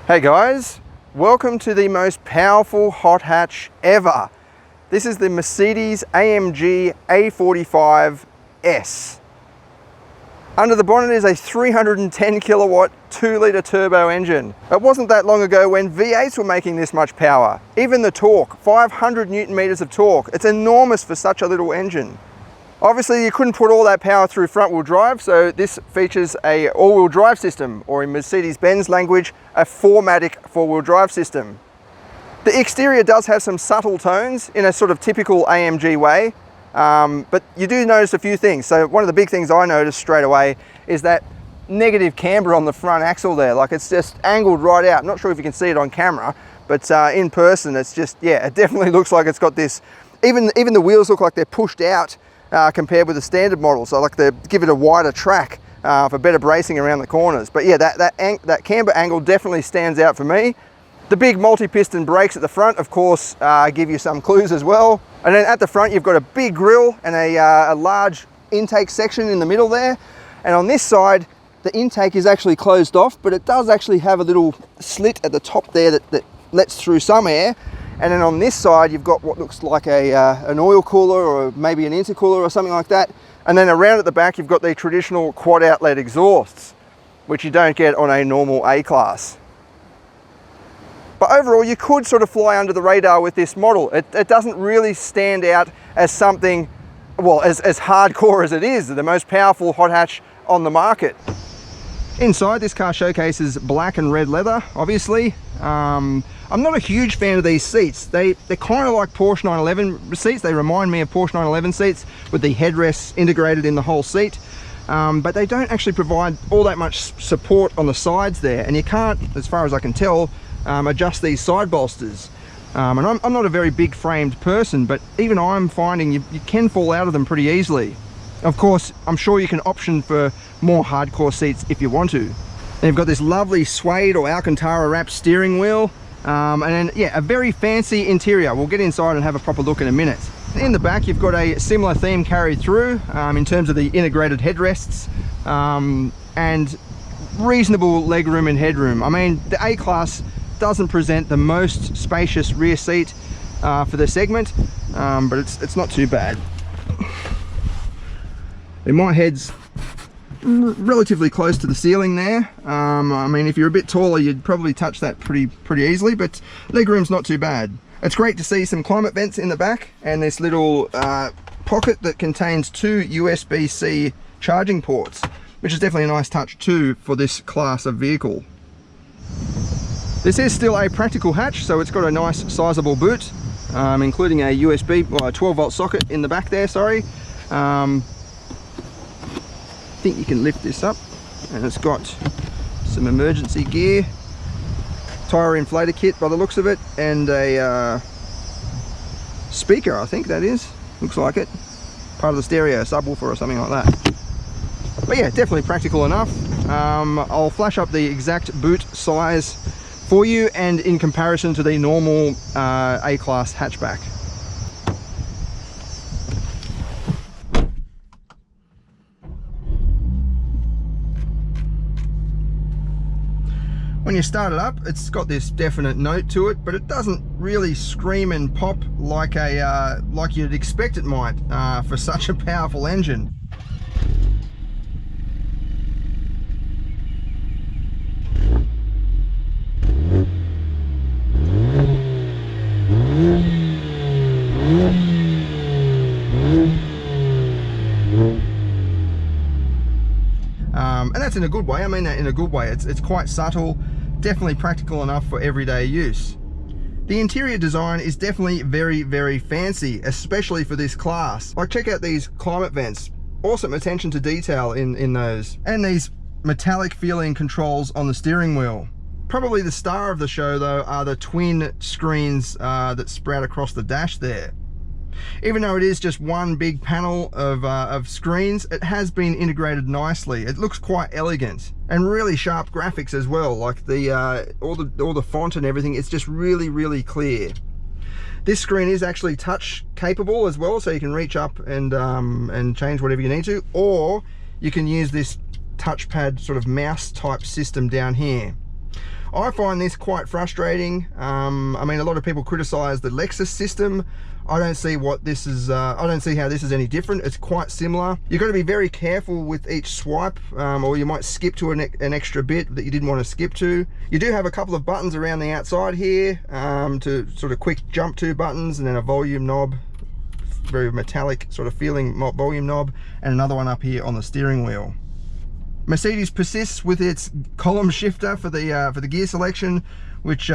Hey guys, welcome to the most powerful hot hatch ever. This is the Mercedes-AMG A45 S. Under the bonnet is a 310 kilowatt 2-litre turbo engine. It wasn't that long ago when V8s were making this much power. Even the torque, 500 Newton meters of torque. It's enormous for such a little engine. Obviously you couldn't put all that power through front wheel drive, so this features a all-wheel drive system, or in Mercedes-Benz language, a 4MATIC 4-wheel drive system. The exterior does have some subtle tones in a sort of typical AMG way, but you do notice a few things. So one of the big things I noticed straight away is that negative camber on the front axle there. Like, it's just angled right out. I'm not sure if you can see it on camera, but in person it's just, yeah, it definitely looks like it's got this, even the wheels look like they're pushed out compared with the standard model, so like they give it a wider track for better bracing around the corners. But yeah, that camber angle definitely stands out for me. The big multi-piston brakes at the front, of course, give you some clues as well. And then at the front you've got a big grille and a large intake section in the middle there. And on this side the intake is actually closed off, but it does actually have a little slit at the top there that lets through some air. And then on this side you've got what looks like an oil cooler or maybe an intercooler or something like that. And then around at the back you've got the traditional quad outlet exhausts, which you don't get on a normal A-Class. But overall you could sort of fly under the radar with this model. It doesn't really stand out as something, well, as hardcore as it is, the most powerful hot hatch on the market. Inside, this car showcases black and red leather, obviously. I'm not a huge fan of these seats. They're kind of like Porsche 911 seats. They remind me of Porsche 911 seats with the headrests integrated in the whole seat. But they don't actually provide all that much support on the sides there. And you can't, as far as I can tell, adjust these side bolsters. And I'm not a very big framed person, but even I'm finding you can fall out of them pretty easily. Of course, I'm sure you can option for more hardcore seats if you want to. And you've got this lovely suede or Alcantara wrapped steering wheel. And then, yeah, a very fancy interior. We'll get inside and have a proper look in a minute. In the back, you've got a similar theme carried through in terms of the integrated headrests and reasonable legroom and headroom. I mean, the A-Class doesn't present the most spacious rear seat for the segment, but it's not too bad. And my head's relatively close to the ceiling there. I mean, if you're a bit taller you'd probably touch that pretty easily, but legroom's not too bad. It's great to see some climate vents in the back and this little pocket that contains 2 USB-C charging ports, which is definitely a nice touch too for this class of vehicle. This is still a practical hatch, so it's got a nice sizable boot, including a USB, well, a 12-volt socket in the back there, sorry. I think you can lift this up, and it's got some emergency gear, tyre inflator kit by the looks of it, and a speaker, I think that is, looks like it, part of the stereo subwoofer or something like that. But yeah, definitely practical enough. I'll flash up the exact boot size for you and in comparison to the normal A-Class hatchback. When you start it up, it's got this definite note to it, but it doesn't really scream and pop like like you'd expect it might for such a powerful engine. And that's in a good way. I mean that in a good way. It's quite subtle, definitely practical enough for everyday use. The interior design is definitely very fancy, especially for this class. Like, check out these climate vents. Awesome attention to detail in those. And these metallic feeling controls on the steering wheel. Probably the star of the show though are the twin screens that sprout across the dash there. Even though it is just one big panel of screens, it has been integrated nicely. It looks quite elegant and really sharp graphics as well. Like all the font and everything, it's just really clear. This screen is actually touch capable as well, so you can reach up and change whatever you need to, or you can use this touchpad sort of mouse type system down here. I find this quite frustrating. I mean, a lot of people criticize the Lexus system. I don't see what this is, I don't see how this is any different. It's quite similar. You've got to be very careful with each swipe, or you might skip to an extra bit that you didn't want to skip to. You do have a couple of buttons around the outside here, to sort of quick jump to buttons, and then a volume knob, very metallic sort of feeling volume knob, and another one up here on the steering wheel. Mercedes persists with its column shifter for the gear selection, which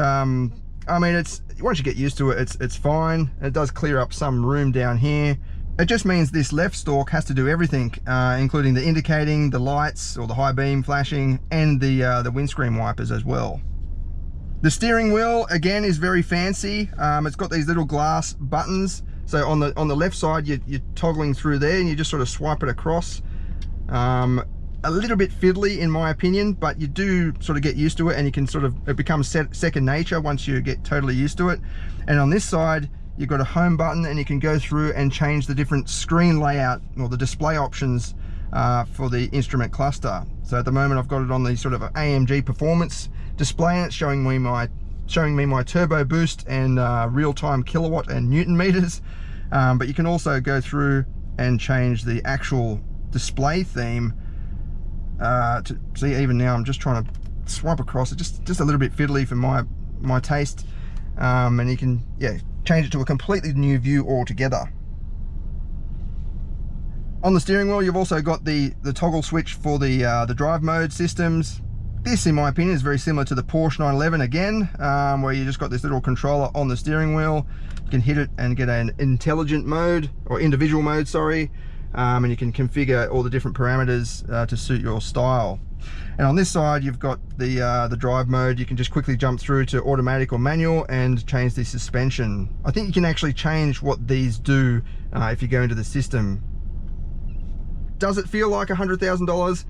I mean, it's, once you get used to it, it's fine. It does clear up some room down here. It just means this left stalk has to do everything, including the indicating, the lights or the high beam flashing, and the windscreen wipers as well. The steering wheel again is very fancy. It's got these little glass buttons. So on the left side, you're toggling through there, and you just sort of swipe it across. A little bit fiddly in my opinion, but you do sort of get used to it, and you can sort of, it becomes second nature once you get totally used to it. And on this side, you've got a home button, and you can go through and change the different screen layout or the display options for the instrument cluster. So at the moment I've got it on the sort of AMG performance display, and it's showing me my turbo boost and real-time kilowatt and newton meters. But you can also go through and change the actual display theme. To see, even now I'm just trying to swipe across it, just a little bit fiddly for my taste, and you can, yeah, change it to a completely new view altogether. On the steering wheel, you've also got the toggle switch for the drive mode systems. This, in my opinion, is very similar to the Porsche 911 again, where you just got this little controller on the steering wheel. You can hit it and get an intelligent mode, or individual mode, sorry. And you can configure all the different parameters to suit your style. And on this side, you've got the drive mode. You can just quickly jump through to automatic or manual and change the suspension. I think you can actually change what these do if you go into the system. Does it feel like $100,000?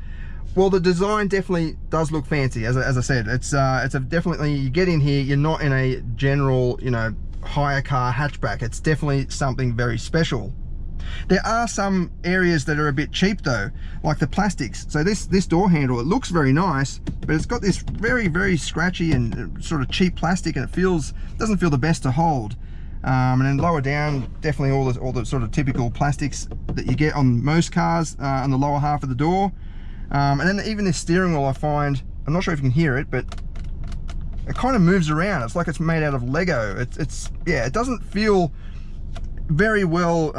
Well, the design definitely does look fancy. As I said, it's a definitely, you get in here, you're not in a general, you know, hire car hatchback. It's definitely something very special. There are some areas that are a bit cheap though, like the plastics. So this door handle, it looks very nice, but it's got this very scratchy and sort of cheap plastic, and it doesn't feel the best to hold. And then lower down, definitely all the sort of typical plastics that you get on most cars on the lower half of the door. And then even this steering wheel, I find, I'm not sure if you can hear it, but it kind of moves around. It's like it's made out of Lego. Yeah, it doesn't feel very well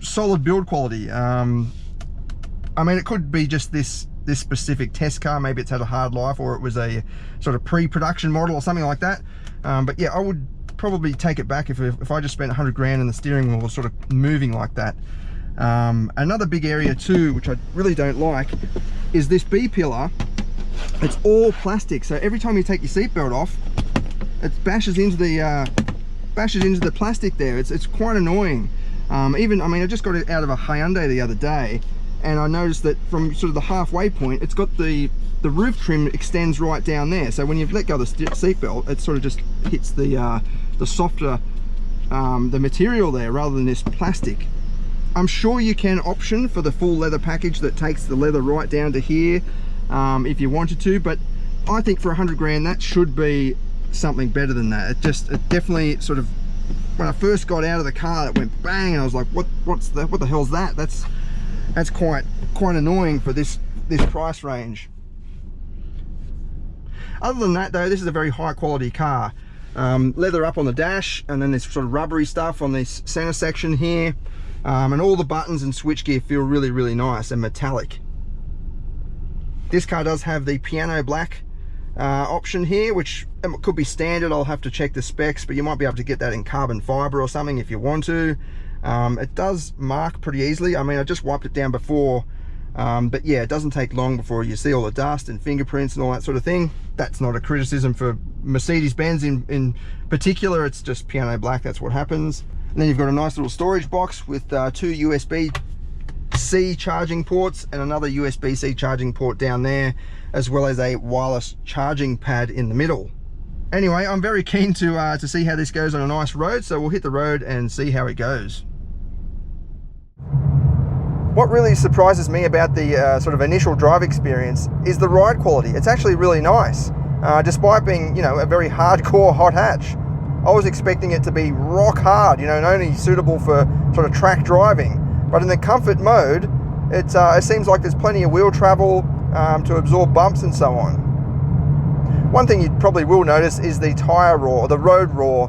solid build quality. I mean, it could be just this specific test car. Maybe it's had a hard life, or it was a sort of pre-production model or something like that. But yeah, I would probably take it back if I just spent 100 grand and the steering wheel was sort of moving like that. Another big area too, which I really don't like, is this B pillar. It's all plastic, so every time you take your seatbelt off, it bashes into the plastic there. It's quite annoying. I mean, I just got it out of a Hyundai the other day, and I noticed that from sort of the halfway point, it's got the roof trim extends right down there. So when you let go of the seatbelt, it sort of just hits the softer, the material there rather than this plastic. I'm sure you can option for the full leather package that takes the leather right down to here if you wanted to, but I think for 100 grand that should be something better than that. It definitely sort of, when I first got out of the car, it went bang, and I was like, what the hell's that? That's quite annoying for this price range. Other than that though, this is a very high quality car. Leather up on the dash, and then this sort of rubbery stuff on this center section here, and all the buttons and switchgear feel really nice and metallic. This car does have the piano black option here, which could be standard. I'll have to check the specs, but you might be able to get that in carbon fiber or something if you want to. It does mark pretty easily. I mean, I just wiped it down before, but yeah, it doesn't take long before you see all the dust and fingerprints and all that sort of thing. That's not a criticism for Mercedes-Benz in particular. It's just piano black, that's what happens. And then you've got a nice little storage box with 2 USB-C charging ports and another USB-C charging port down there, as well as a wireless charging pad in the middle. Anyway, I'm very keen to see how this goes on a nice road, so we'll hit the road and see how it goes. What really surprises me about the sort of initial drive experience is the ride quality. It's actually really nice. despite being, you know, a very hardcore hot hatch. I was expecting it to be rock hard, you know, and only suitable for sort of track driving. But in the comfort mode, it seems like there's plenty of wheel travel to absorb bumps and so on. One thing you probably will notice is the tyre roar, the road roar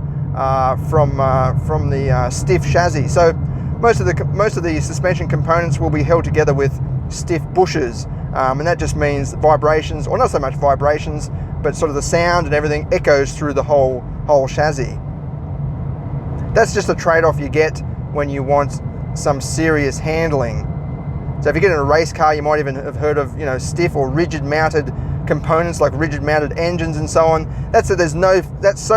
from the stiff chassis. So most of the suspension components will be held together with stiff bushes, and that just means vibrations, or not so much vibrations, but sort of the sound and everything echoes through the whole chassis. That's just a trade-off you get when you want some serious handling. So if you get in a race car, you might even have heard of, you know, stiff or rigid mounted components like rigid mounted engines and so on. That's so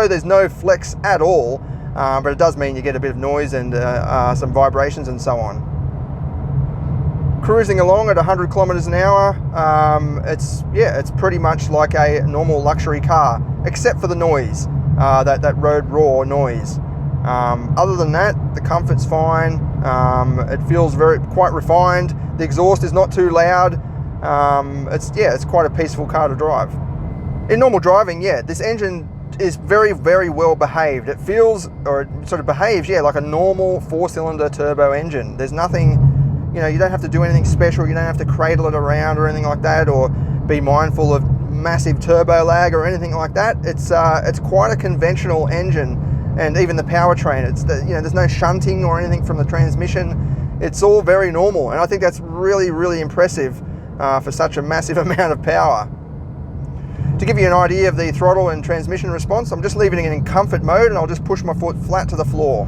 there's no flex at all, but it does mean you get a bit of noise and some vibrations and so on. Cruising along at 100 kilometers an hour, it's pretty much like a normal luxury car, except for the noise, that road roar noise. Other than that, the comfort's fine. It feels quite refined. The exhaust is not too loud. It's quite a peaceful car to drive. In normal driving, this engine is very, very well behaved. It feels, or it sort of behaves, like a normal 4-cylinder turbo engine. There's nothing, you know, you don't have to do anything special. You don't have to cradle it around or anything like that, or be mindful of massive turbo lag or anything like that. It's quite a conventional engine, and even the powertrain. There's no shunting or anything from the transmission. It's all very normal, and I think that's really, really impressive for such a massive amount of power. To give you an idea of the throttle and transmission response, I'm just leaving it in comfort mode, and I'll just push my foot flat to the floor.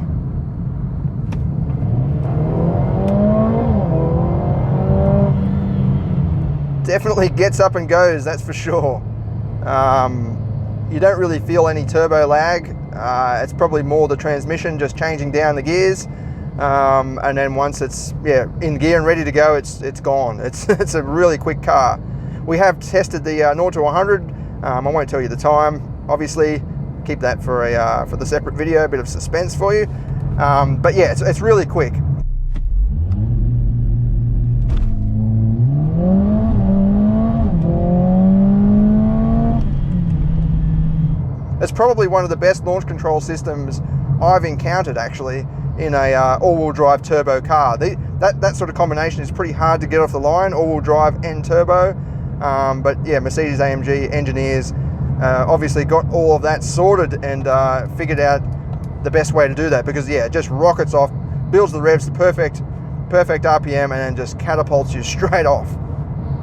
Definitely gets up and goes, that's for sure. You don't really feel any turbo lag. It's probably more the transmission just changing down the gears, and then once it's in gear and ready to go, it's gone. It's a really quick car. We have tested the 0 to 100. I won't tell you the time, obviously. Keep that for the separate video, a bit of suspense for you. But yeah, it's really quick. It's probably one of the best launch control systems I've encountered, actually, in a all-wheel drive turbo car. That sort of combination is pretty hard to get off the line, all-wheel drive and turbo. But yeah, Mercedes-AMG engineers obviously got all of that sorted and figured out the best way to do that, because it just rockets off, builds the revs to perfect RPM, and then just catapults you straight off.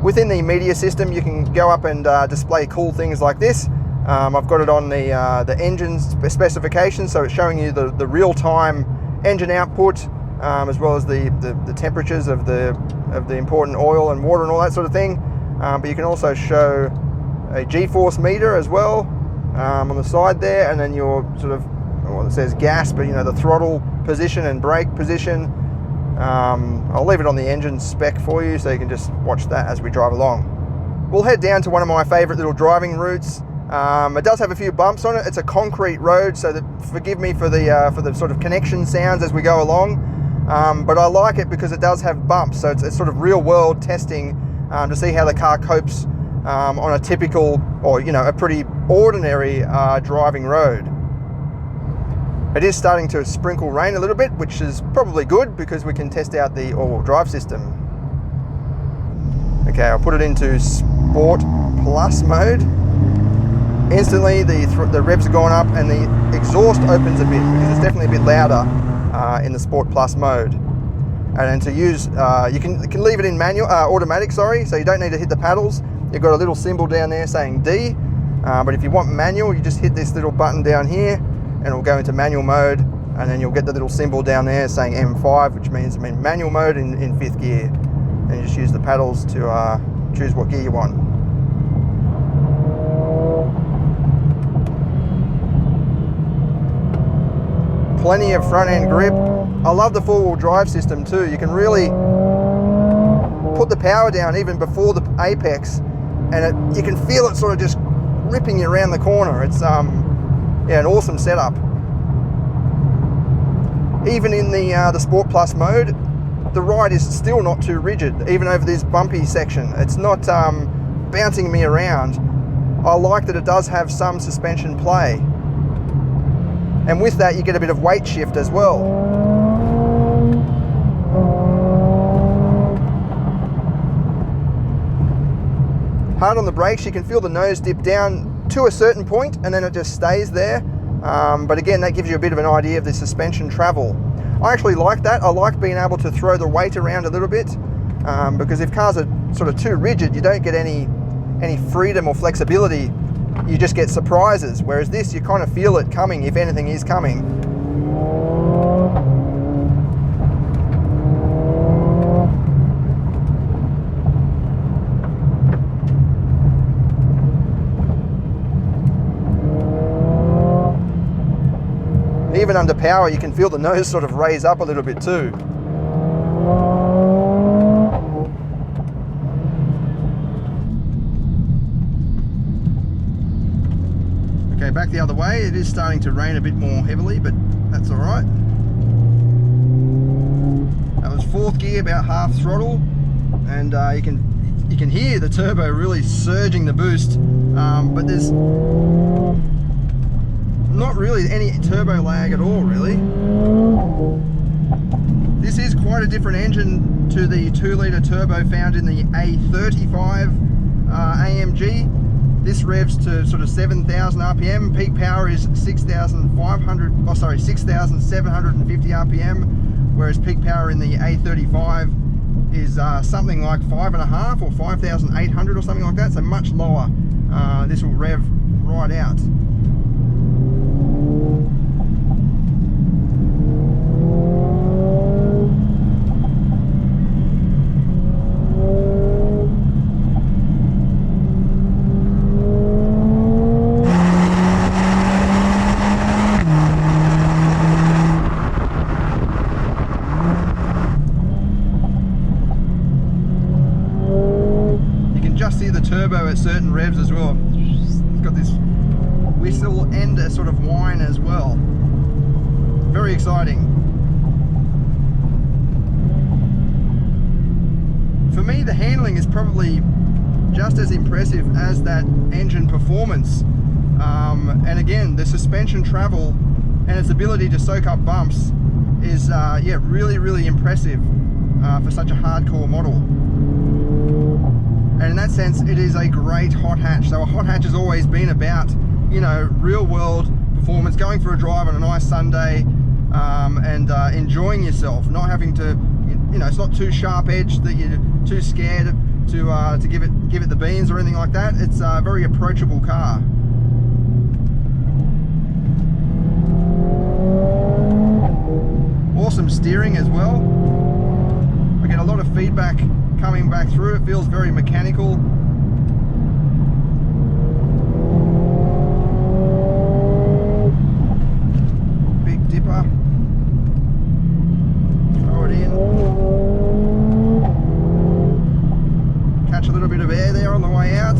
Within the media system, you can go up and display cool things like this. I've got it on the engine specifications, so it's showing you the real-time engine output, as well as the temperatures of the important oil and water and all that sort of thing. But you can also show a G-force meter as well on the side there, and then your sort of, well, it says gas, but the throttle position and brake position. I'll leave it on the engine spec for you, so you can just watch that as we drive along. We'll head down to one of my favorite little driving routes. It does have a few bumps on it. It's a concrete road, so forgive me for the sort of connection sounds as we go along. But I like it because it does have bumps, so it's sort of real world testing to see how the car copes on a typical, or a pretty ordinary driving road. It is starting to sprinkle rain a little bit, which is probably good because we can test out the all-wheel drive system. Okay, I'll put it into Sport Plus mode. Instantly the revs are going up and the exhaust opens a bit, because it's definitely a bit louder in the Sport Plus mode. And then to use, you can leave it in manual, automatic, sorry, so you don't need to hit the paddles. You've got a little symbol down there saying D, but if you want manual, you just hit this little button down here and it'll go into manual mode, and then you'll get the little symbol down there saying M5, which means I'm in manual mode in 5th gear. And you just use the paddles to choose what gear you want. Plenty of front end grip. I love the 4-wheel drive system too. You can really put the power down even before the apex, and you can feel it sort of just ripping you around the corner. It's an awesome setup. Even in the Sport Plus mode, the ride is still not too rigid, even over this bumpy section. It's not bouncing me around. I like that it does have some suspension play. And with that, you get a bit of weight shift as well. Hard on the brakes, you can feel the nose dip down to a certain point and then it just stays there. But again, that gives you a bit of an idea of the suspension travel. I actually like that. I like being able to throw the weight around a little bit because if cars are sort of too rigid, you don't get any freedom or flexibility. You just get surprises, whereas this, you kind of feel it coming if anything is coming. Even under power, you can feel the nose sort of raise up a little bit too. Okay, back the other way. It is starting to rain a bit more heavily, but that's all right. That was 4th gear, about half throttle, and you can hear the turbo really surging the boost, but there's not really any turbo lag at all, really. This is quite a different engine to the 2-litre turbo found in the A35 AMG. This revs to sort of 7,000 RPM. Peak power is 6,750 RPM, whereas peak power in the A35 is something like 5.5 or 5,800 or something like that, so much lower. This will rev right out. See the turbo at certain revs as well. It's got this whistle and a sort of whine as well. Very exciting. For me, the handling is probably just as impressive as that engine performance. And again, the suspension travel and its ability to soak up bumps is yeah, really impressive for such a hardcore model. And in that sense, it is a great hot hatch. So a hot hatch has always been about, you know, real world performance, going for a drive on a nice Sunday, and enjoying yourself, not having to, you know, it's not too sharp edged that you're too scared to give it the beans or anything like that. It's a very approachable car. Awesome steering as well. I get a lot of feedback coming back through. It feels very mechanical. Big dipper. Throw it in. Catch a little bit of air there on the way out.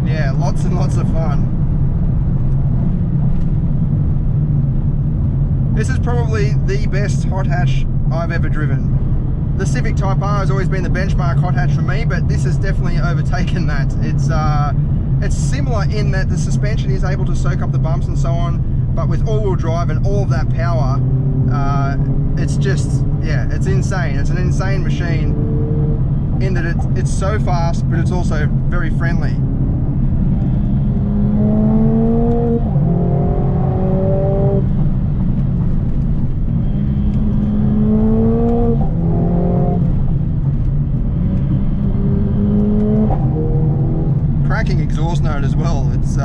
Yeah, lots and lots of fun. This is probably the best hot hatch I've ever driven. The Civic Type R has always been the benchmark hot hatch for me, but this has definitely overtaken that. It's similar in that the suspension is able to soak up the bumps and so on, but with all-wheel drive and all of that power, it's just, yeah, it's insane. It's an insane machine in that it's so fast, but it's also very friendly. Cracking exhaust note as well. It's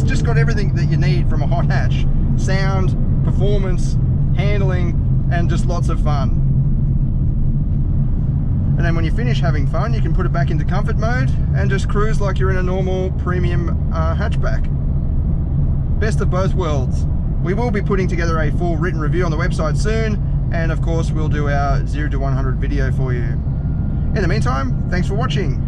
just got everything that you need from a hot hatch: sound, performance, handling, and just lots of fun. And then when you finish having fun, you can put it back into comfort mode and just cruise like you're in a normal premium hatchback. Best of both worlds. We will be putting together a full written review on the website soon, and of course we'll do our 0 to 100 video for you. In the meantime, thanks for watching.